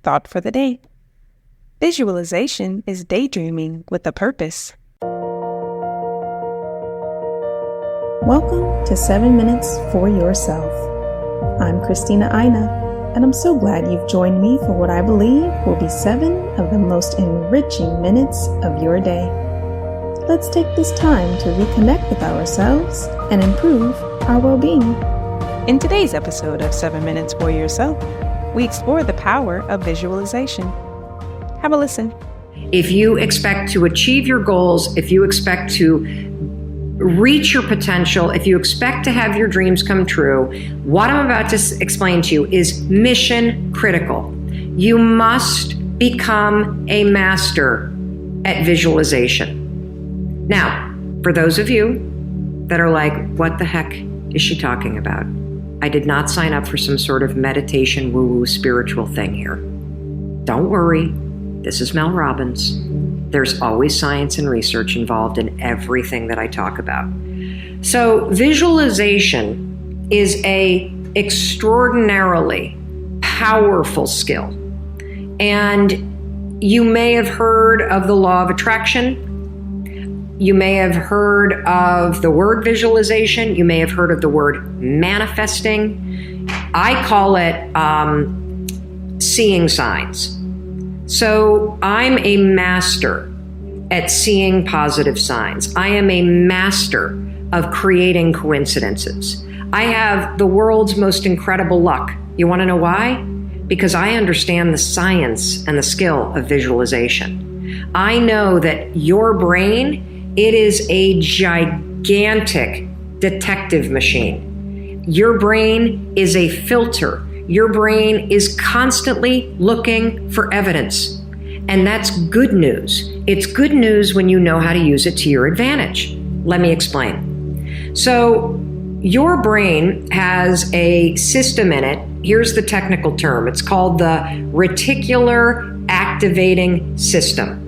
thought for the day. Visualization is daydreaming with a purpose. Welcome to 7 Minutes for Yourself. I'm Christina Aina, and I'm so glad you've joined me for what I believe will be 7 of the most enriching minutes of your day. Let's take this time to reconnect with ourselves and improve our well-being. In today's episode of 7 Minutes for Yourself, we explore the power of visualization. Have a listen. If you expect to achieve your goals, if you expect to reach your potential, if you expect to have your dreams come true, what I'm about to explain to you is mission critical. You must become a master at visualization. Now, for those of you that are like, what the heck is she talking about? I did not sign up for some sort of meditation woo-woo spiritual thing here. Don't worry, this is Mel Robbins. There's always science and research involved in everything that I talk about. So visualization is an extraordinarily powerful skill. And you may have heard of the law of attraction. You may have heard of the word visualization. You may have heard of the word manifesting. I call it seeing signs. So I'm a master at seeing positive signs. I am a master of creating coincidences. I have the world's most incredible luck. You want to know why? Because I understand the science and the skill of visualization. I know that your brain, it is a gigantic detective machine. Your brain is a filter. Your brain is constantly looking for evidence. And that's good news. It's good news when you know how to use it to your advantage. Let me explain. So your brain has a system in it. Here's the technical term. It's called the reticular activating system.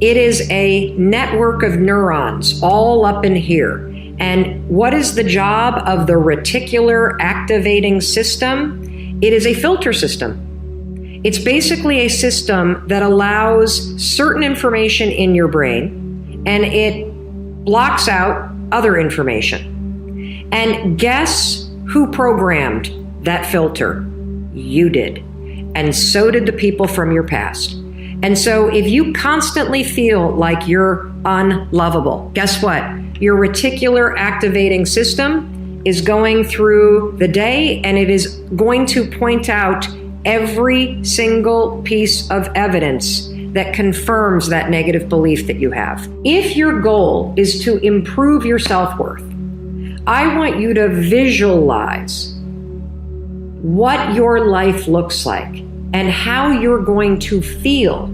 It is a network of neurons all up in here. And what is the job of the reticular activating system? It is a filter system. It's basically a system that allows certain information in your brain and it blocks out other information. And guess who programmed that filter? You did. And so did the people from your past. And so if you constantly feel like you're unlovable, guess what? Your reticular activating system is going through the day and it is going to point out every single piece of evidence that confirms that negative belief that you have. If your goal is to improve your self-worth, I want you to visualize what your life looks like and how you're going to feel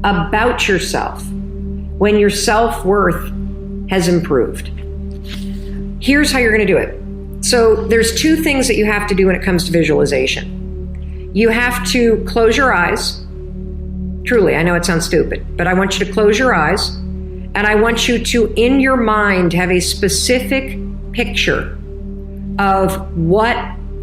about yourself when your self-worth has improved. Here's how you're going to do it. So there's 2 things that you have to do when it comes to visualization. You have to close your eyes. Truly, I know it sounds stupid, but I want you to close your eyes and I want you to, in your mind, have a specific picture of what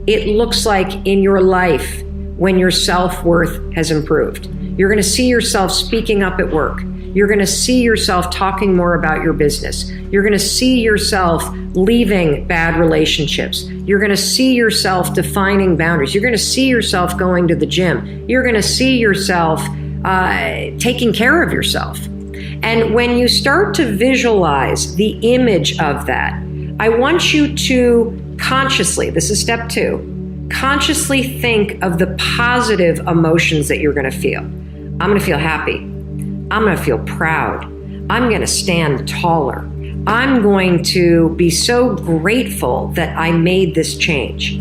it looks like in your life when your self-worth has improved. You're going to see yourself speaking up at work. You're going to see yourself talking more about your business. You're going to see yourself leaving bad relationships. You're going to see yourself defining boundaries. You're going to see yourself going to the gym. You're going to see yourself taking care of yourself. And when you start to visualize the image of that, I want you to consciously, this is step 2, consciously think of the positive emotions that you're going to feel. I'm going to feel happy. I'm going to feel proud. I'm going to stand taller. I'm going to be so grateful that I made this change.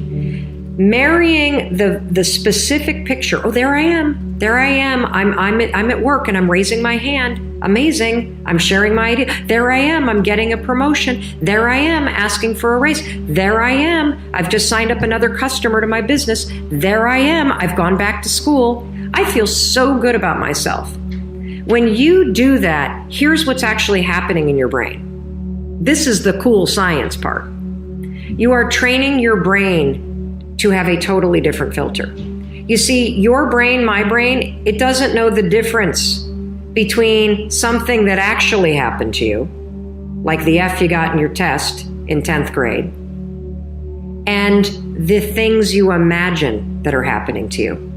Marrying the specific picture. Oh, there I am. There I am. I'm at work and I'm raising my hand. Amazing. I'm sharing my idea. There I am. I'm getting a promotion. There I am asking for a raise. There I am. I've just signed up another customer to my business. There I am. I've gone back to school. I feel so good about myself. When you do that, here's what's actually happening in your brain. This is the cool science part. You are training your brain to have a totally different filter. You see, your brain, my brain, it doesn't know the difference between something that actually happened to you, like the F you got in your test in 10th grade, and the things you imagine that are happening to you.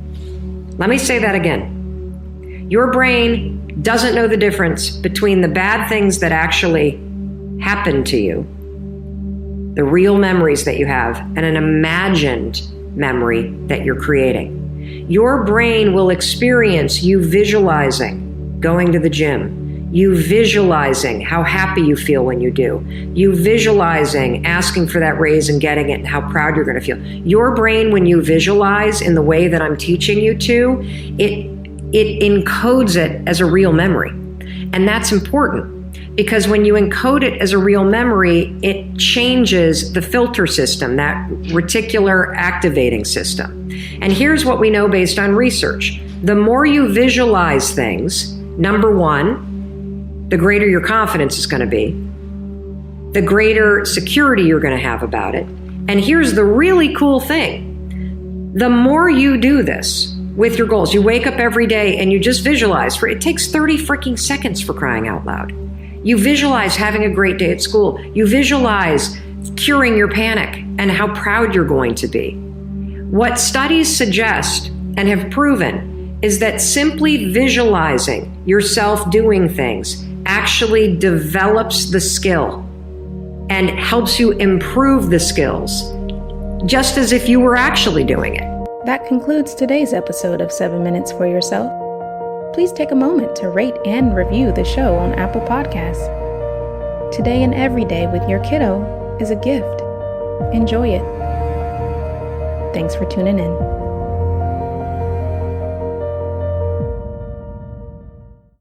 Let me say that again. Your brain doesn't know the difference between the bad things that actually happened to you, the real memories that you have, and an imagined memory that you're creating. Your brain will experience you visualizing going to the gym, you visualizing how happy you feel when you do, you visualizing asking for that raise and getting it and how proud you're going to feel. Your brain, when you visualize in the way that I'm teaching you to, it encodes it as a real memory. And that's important because when you encode it as a real memory, it changes the filter system, that reticular activating system. And here's what we know based on research. The more you visualize things, number one, the greater your confidence is going to be, the greater security you're going to have about it. And here's the really cool thing. The more you do this with your goals, you wake up every day and you just visualize it takes 30 freaking seconds, for crying out loud. You visualize having a great day at school. You visualize curing your panic and how proud you're going to be. What studies suggest and have proven is that simply visualizing yourself doing things actually develops the skill and helps you improve the skills, just as if you were actually doing it. That concludes today's episode of 7 Minutes for Yourself. Please take a moment to rate and review the show on Apple Podcasts. Today and every day with your kiddo is a gift. Enjoy it. Thanks for tuning in.